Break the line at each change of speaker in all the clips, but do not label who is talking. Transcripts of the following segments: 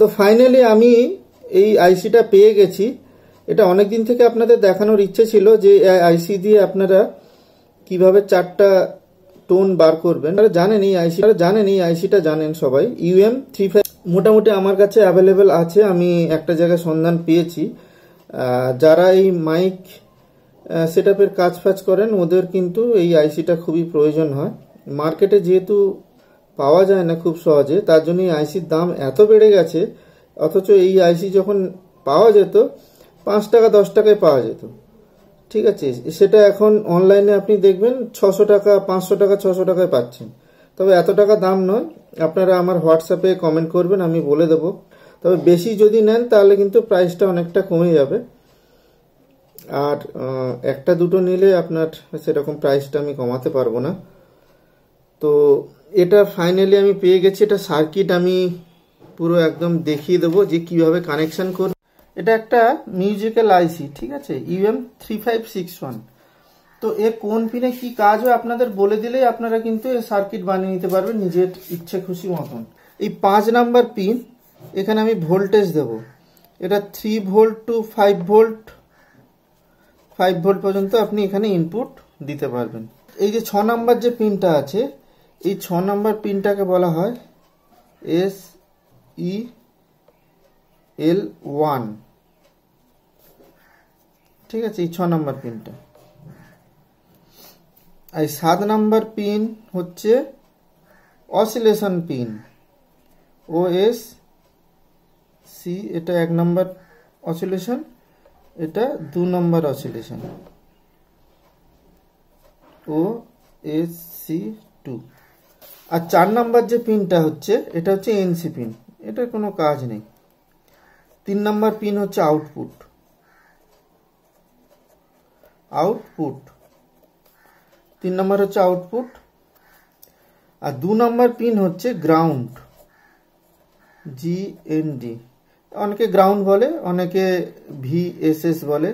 তো ফাইনালি আমি এই আইসিটা পেয়ে গেছি। এটা অনেক দিন থেকে আপনাদের দেখানোর ইচ্ছে ছিল যে আইসি দিয়ে আপনারা কিভাবে 4টা টোন বার করবেন। জানেন এই আইসিটা জানেন সবাই। UM35 মোটামুটি আমার কাছে অ্যাভেলেবেল আছে, আমি একটা জায়গায় সন্ধান পেয়েছি। যারা এই মাইক সেটআপের কাজ ফাজ করেন ওদের কিন্তু এই আইসিটা খুবই প্রয়োজন হয়। মার্কেটে যেহেতু পাওয়া যায় না খুব সহজে, তার জন্য এই আইসির দাম এত বেড়ে গেছে। অথচ এই আইসি যখন পাওয়া যেত 5 টাকা 10 টাকায় পাওয়া যেত, ঠিক আছে, সেটা এখন অনলাইনে আপনি দেখবেন 600 টাকা 500 টাকা 600 টাকায় পাচ্ছেন। তবে এত টাকা দাম নয়, আপনারা আমার হোয়াটসঅ্যাপে কমেন্ট করবেন, আমি বলে দেবো। তবে বেশি যদি নেন তাহলে কিন্তু প্রাইসটা অনেকটা কমে যাবে। আর একটা দুটো নিলে আপনার সেরকম প্রাইসটা আমি কমাতে পারবো না। তো এটা ফাইনালি আমি পেয়ে গেছি। এটা সার্কিট আমি পুরো একদম দেখিয়ে দেবো যে কিভাবে কানেকশন করব। এটা একটা মিউজিক্যাল আইসি, ঠিক আছে, UM3561। তো এর কোন পিনে কি কাজ হয় আপনাদের বলে দিলেই আপনারা কিন্তু এই সার্কিট বানিয়ে নিতে পারবেন নিজের ইচ্ছে খুশি মতন। এই 5 নাম্বার পিন, এখানে আমি ভোল্টেজ দেব। এটা 3 ভোল্ট টু 5 ভোল্ট পর্যন্ত আপনি এখানে ইনপুট দিতে পারবেন। এই যে 6 নাম্বার যে পিনটা আছে, এই 6 নাম্বার পিনটাকে বলা হয় SEL1, ঠিক আছে, এই 6 নাম্বার পিনটা। আর 7 নাম্বার পিন হচ্ছে অসিলেশন পিন, OSC, এটা 1 নাম্বার অসিলেশন, এটা 2 নাম্বার অসিলেশন, OSC2। আর 4 নাম্বার যে পিনটা হচ্ছে এটা হচ্ছে NC পিন, এটার কোনো কাজ নেই। 3 নাম্বার পিন হচ্ছে আউটপুট। 3 নাম্বার হচ্ছে আউটপুট। আর 2 নাম্বার পিন হচ্ছে গ্রাউন্ড, GND। অনেকে গ্রাউন্ড বলে, অনেকে VSS বলে।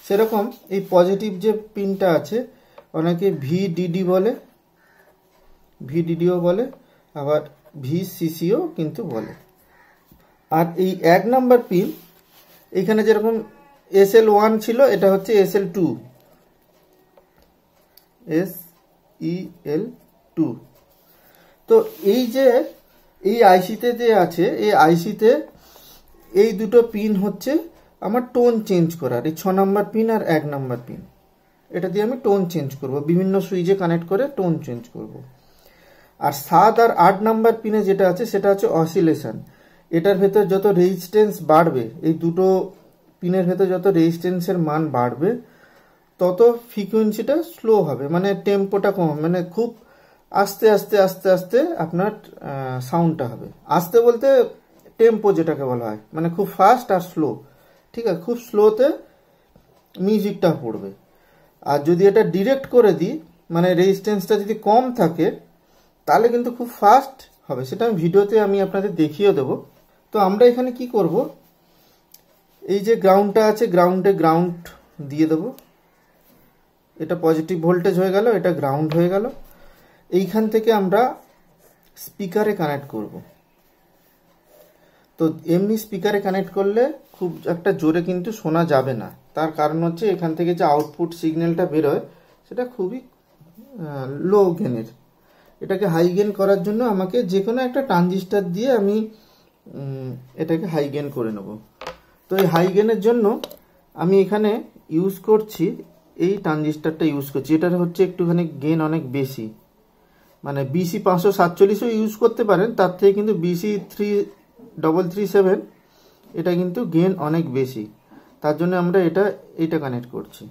সেরকম এই পজিটিভ যে পিনটা আছে অনেকে VDD বলে, VDDও বলে, আবার VCCও কিন্তু বলে। আর এই 1 নাম্বার পিন, এখানে যেরকম SL1 ছিল, এটা হচ্ছে SL2, SEL2। তো এই আইসিতে যে আছে, এই আইসিতে এই দুটো পিন হচ্ছে আমার টোন চেঞ্জ করার। এই 6 নাম্বার পিন আর 1 নাম্বার পিন, এটা দিয়ে আমি টোন চেঞ্জ করব, বিভিন্ন সুইচে কানেক্ট করে টোন চেঞ্জ করব। আর 7 আর 8 নাম্বার পিনে যেটা আছে সেটা হচ্ছে অসিলেশন। এটার ভেতর যত রেজিস্ট্যান্স বাড়বে, এই দুটো পিনের ভেতর যত রেজিস্ট্যান্সের মান বাড়বে তত ফ্রিকোয়েন্সিটা স্লো হবে, মানে টেম্পোটা কম, মানে খুব আস্তে আস্তে আস্তে আস্তে আপনার সাউন্ডটা হবে। আস্তে বলতে টেম্পো যেটাকে বলা হয়, মানে খুব ফাস্ট আর স্লো, ঠিক আছে, খুব স্লোতে মিউজিকটা পড়বে। আর যদি এটা ডিরেক্ট করে দিই, মানে রেজিস্ট্যান্সটা যদি কম থাকে, তাহলে কিন্তু খুব ফাস্ট হবে। সেটা আমি ভিডিওতে আপনাদের দেখিয়ে দেবো। তো আমরা এখানে কি করব, এই যে গ্রাউন্ডটা আছে, গ্রাউন্ড দিয়ে দেবো। এটা পজিটিভ ভোল্টেজ হয়ে গেল, এটা গ্রাউন্ড হয়ে গেল। এইখান থেকে আমরা স্পিকারে কানেক্ট করব। তো এমনি স্পিকারে কানেক্ট করলে খুব একটা জোরে কিন্তু শোনা যাবে না। তার কারণ হচ্ছে এখান থেকে যে আউটপুট সিগন্যালটা বেরোয় সেটা খুবই লো গেনের। এটাকে হাই গেন করার জন্য আমাকে যে কোনো একটা ট্রানজিস্টার দিয়ে আমি এটাকে হাই গেন করে নেব। তো এই হাই গেনের জন্য আমি এখানে ইউজ করছি এই ট্রানজিস্টারটা ইউজ করছি। এটার হচ্ছে একটুখানি গেন অনেক বেশি, মানে BC 547ও ইউজ করতে পারেন, তার থেকে কিন্তু BC 3337 এটা কিন্তু গেন অনেক বেশি। তার জন্য আমরা এটা কানেক্ট করছি।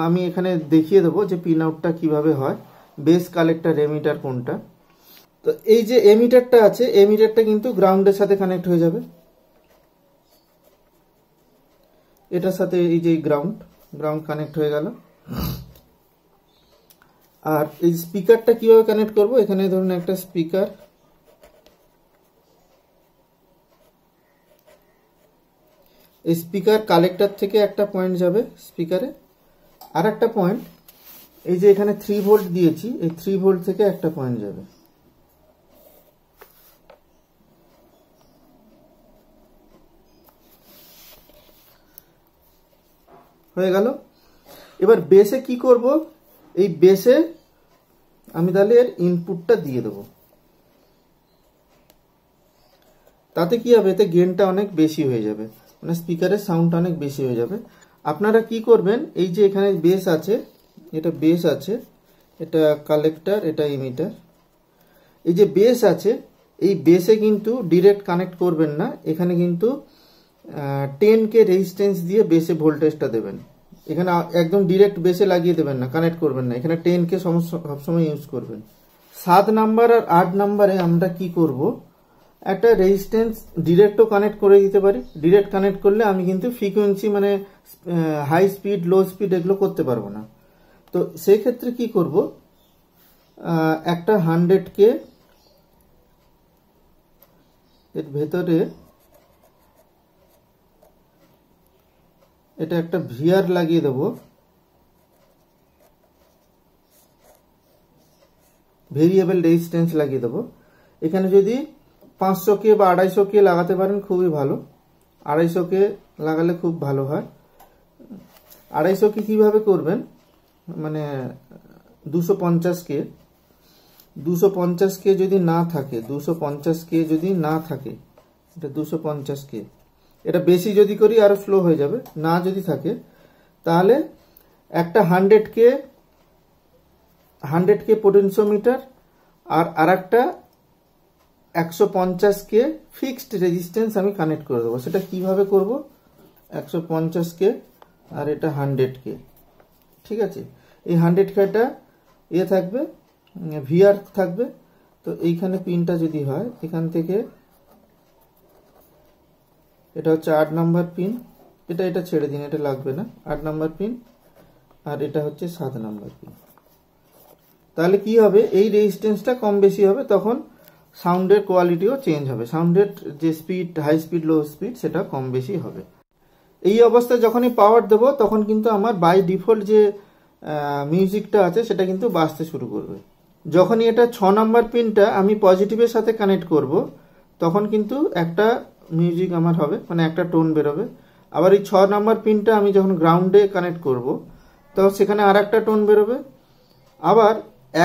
আমি এখানে দেখিয়ে দেবো যে পিন আউটটা কীভাবে হয়, বেস কালেক্টর এমিটার কোনটা। তো এই যে এমিটারটা আছে, এমিটারটা কিন্তু গ্রাউন্ডের সাথে কানেক্ট হয়ে যাবে। এটার সাথে এই যে গ্রাউন্ড কানেক্ট হয়ে গেল। আর এই স্পিকারটা কিভাবে কানেক্ট করব, এখানে ধরুন একটা স্পিকার, এই স্পিকার কালেক্টর থেকে একটা পয়েন্ট যাবে স্পিকারে, আর একটা পয়েন্ট এই যে এখানে 3 ভোল্ট দিয়েছি, এই 3 ভোল্ট থেকে একটা পয়েন্ট যাবে। হয়ে গেল। এবার বেসে কি করব, এই বেসে আমি তাহলে এর ইনপুটটা দিয়ে দেবো। তাতে কি হবে, এতে গেনটা অনেক বেশি হয়ে যাবে, মানে স্পিকারের সাউন্ডটা অনেক বেশি হয়ে যাবে। আপনারা কি করবেন, এই যে এখানে বেস আছে, এটা বেস আছে, এটা কালেক্টর, এটা ইমিটার। এই যে বেস আছে, এই বেসে কিন্তু ডিরেক্ট কানেক্ট করবেন না, এখানে কিন্তু 10K রেজিস্ট্যান্স দিয়ে বেসে ভোল্টেজটা দেবেন। এখানে একদম ডিরেক্ট বেসে লাগিয়ে দেবেন না, কানেক্ট করবেন না, এখানে 10K সবসময় ইউজ করবেন। 7 নাম্বার আর 8 নাম্বারে আমরা কি করব, একটা রেজিস্ট্যান্স ডিরেক্টও কানেক্ট করে দিতে পারি। ডিরেক্ট কানেক্ট করলে আমি কিন্তু ফ্রিকোয়েন্সি মানে হাই স্পিড লো স্পিড এগুলো করতে পারবো না। তো সেই ক্ষেত্রে কি করব, একটা 100K এর ভেতরে এটা একটা ভিআর লাগিয়ে দেবো, ভেরিয়েবল রেজিস্ট্যান্স লাগিয়ে দেবো। এখানে যদি 500K বা 250K লাগাতে পারেন খুবই ভালো, 250K লাগালে খুব ভালো হয়। 250K কিভাবে করবেন, মানে 250K যদি না থাকে, 250K যদি না থাকে, এটা 250K, এটা বেশি যদি করি আরো স্লো হয়ে যাবে, না যদি থাকে তাহলে একটা 100K পোটেনশিওমিটার আর একটা 150K ফিক্সড রেজিস্ট্যান্স আমি কানেক্ট করে দেবো। সেটা কিভাবে করব, 150K আর এটা 100K, ঠিক আছে। এই 100Kটা থাকবে, ভিআর থাকবে। তো এইখানে পিনটা যদি হয়, এখান থেকে এটা হচ্ছে 8 নাম্বার পিন, এটা ছেড়ে দিন, এটা লাগবে না, 8 নাম্বার পিন, আর এটা হচ্ছে 7 নাম্বার পিন। তাহলে কি হবে, এই রেজিস্ট্যান্সটা কম বেশি হবে, তখন সাউন্ডের কোয়ালিটিও চেঞ্জ হবে, সাউন্ডের যে speed, high speed low speed, সেটা কম বেশি হবে। এই অবস্থায় যখনই পাওয়ার দেব, তখন কিন্তু আমার বাই ডিফল্ট যে মিউজিকটা আছে সেটা কিন্তু বাজতে শুরু করবে। যখনই এটা 6 নাম্বার পিনটা আমি পজিটিভের সাথে কানেক্ট করব, তখন কিন্তু একটা মিউজিক আমার হবে, মানে একটা টোন বেরোবে। আবার এই 6 নাম্বার পিনটা আমি যখন গ্রাউন্ডে কানেক্ট করব, তখন সেখানে আর একটা টোন বেরোবে। আবার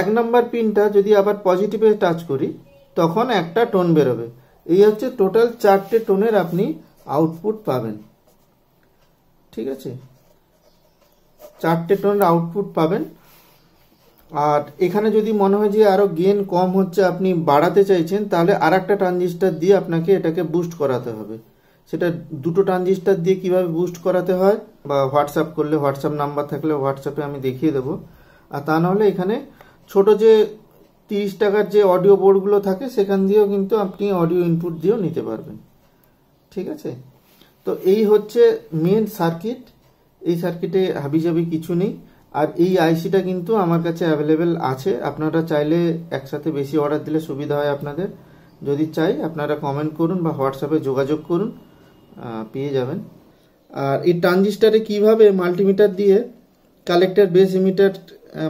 1 নাম্বার পিনটা যদি আবার পজিটিভে টাচ করি, তখন একটা টোন বেরোবে। এই হচ্ছে টোটাল 4টে টোনের আপনি আউটপুট পাবেন, ঠিক আছে, 4টে টোনের আউটপুট পাবেন। আর এখানে যদি মনে হয় যে আরো গেন কম হচ্ছে, আপনি বাড়াতে চাইছেন, তাহলে আর একটা ট্রানজিস্টার দিয়ে আপনাকে এটাকে বুস্ট করাতে হবে। সেটা দুটো ট্রানজিস্টার দিয়ে কিভাবে বুস্ট করাতে হয়, বা হোয়াটসঅ্যাপ করলে, হোয়াটসঅ্যাপ নাম্বার থাকলে হোয়াটসঅ্যাপে আমি দেখিয়ে দেবো। আর তা নাহলে এখানে ছোট যে 30 টাকার যে অডিও বোর্ডগুলো থাকে, সেখান দিয়েও কিন্তু আপনি অডিও ইনপুট দিয়েও নিতে পারবেন, ঠিক আছে। তো এই হচ্ছে মেন সার্কিট। এই সার্কিটে হাবিজাবি কিছু নেই। আর এই আইসিটা কিন্তু আমার কাছে অ্যাভেলেবেল আছে, আপনারা চাইলে একসাথে বেশি অর্ডার দিলে সুবিধা হয় আপনাদের। যদি চাই আপনারা কমেন্ট করুন বা হোয়াটসঅ্যাপে যোগাযোগ করুন, পেয়ে যাবেন। আর এই ট্রানজিস্টারে কিভাবে মাল্টিমিটার দিয়ে কালেক্টর বেস ইমিটার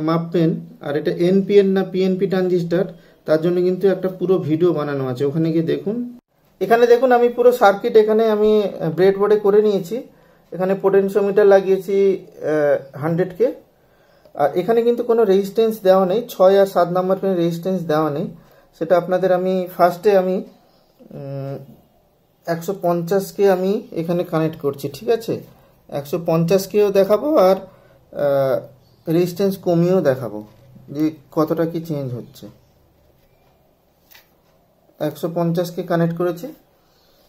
মাপবেন, আর এটা এনপিএন না পিএনপি ট্রানজিস্টার, তার জন্য কিন্তু একটা পুরো ভিডিও বানানো আছে, ওখানে গিয়ে দেখুন। এখানে দেখুন আমি পুরো সার্কিট এখানে আমি ব্রেডবোর্ডে করে নিয়েছি। এখানে পোটেনশিওমিটার লাগিয়েছি 100K, আর এখানে কিন্তু কোনো রেজিস্ট্যান্স দেওয়া নেই, 6 আর 7 নাম্বার পিনের রেজিস্ট্যান্স দেওয়া নেই। সেটা আপনাদের আমি ফার্স্টে আমি 150K আমি এখানে কানেক্ট করছি, ঠিক আছে। 150Kও দেখাবো, আর রেজিস্ট্যান্স কমিয়েও দেখাবো যে কতটা কি চেঞ্জ হচ্ছে। 150K কানেক্ট করেছি,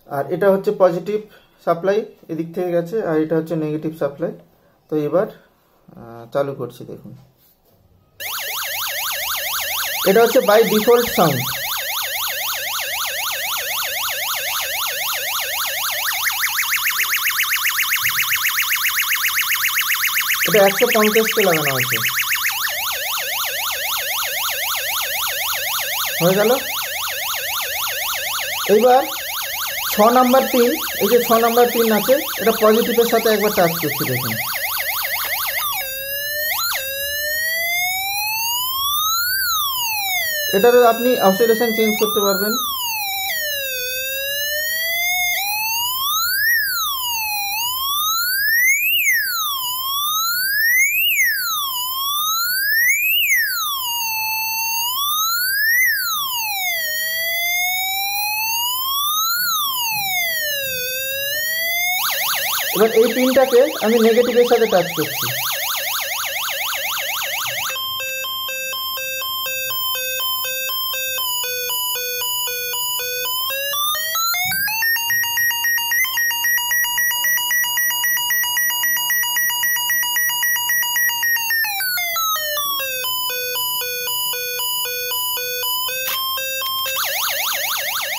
আর এটা হচ্ছে পজিটিভ সাপ্লাই, এদিক থেকে গেছে, আর এটা হচ্ছে নেগেটিভ সাপ্লাই। তো এবার চালু করছি, দেখুন এটা হচ্ছে বাই ডিফল্ট সাউন্ড। এটা 150K লাগানো আছে, হয়ে গেল। এইবার 6 নাম্বার পিন, এই যে 6 নাম্বার পিন আছে, এটা পজিটিভের সাথে একবার টাচ করছি, দেখুন এটার আপনি অসিলেশন চেঞ্জ করতে পারবেন। এবার এই পিনটাকে আমি নেগেটিভের সাথে টাচ করছি।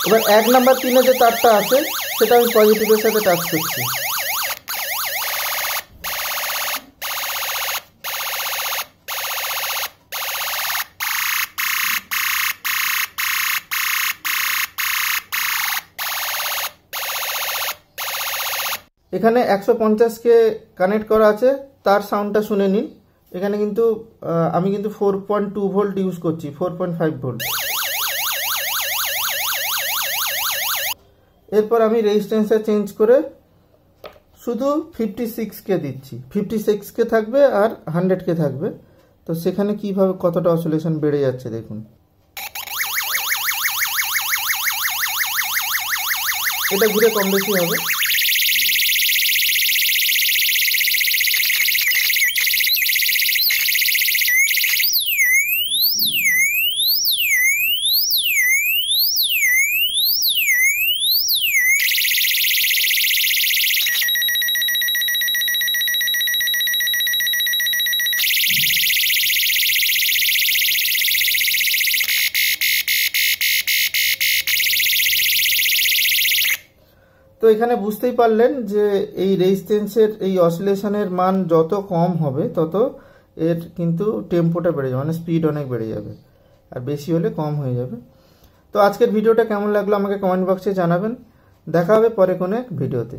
এবার 1 নাম্বার পিনে যে তারটা আছে সেটা আমি পজিটিভের সাথে টাচ করছি। এখানে 150কে কানেক্ট করা আছে, তার সাউন্ডটা শুনে নিন। এখানে কিন্তু আমি কিন্তু 4.2 ভোল্ট ইউজ করছি, 4.5 ভোল্ট। এরপর আমি রেজিস্ট্যান্সটা চেঞ্জ করে শুধু 56কে দিচ্ছি। 56কে থাকবে আর 100কে থাকবে। তো সেখানে কিভাবে কতটা অসিলেশন বেড়ে যাচ্ছে দেখুন। এটা ঘুরে কম বেশি হবে। তো এখানে বুঝতেই পারলেন যে এই রেজিস্ট্যান্সের এই অসিলেশনের মান যত কম হবে তত এর কিন্তু টেম্পোটা বেড়ে যাবে, মানে স্পিড অনেক বেড়ে যাবে, আর বেশি হলে কম হয়ে যাবে। তো আজকের ভিডিওটা কেমন লাগলো আমাকে কমেন্ট বক্সে জানাবেন। দেখা হবে পরে কোনো এক ভিডিওতে।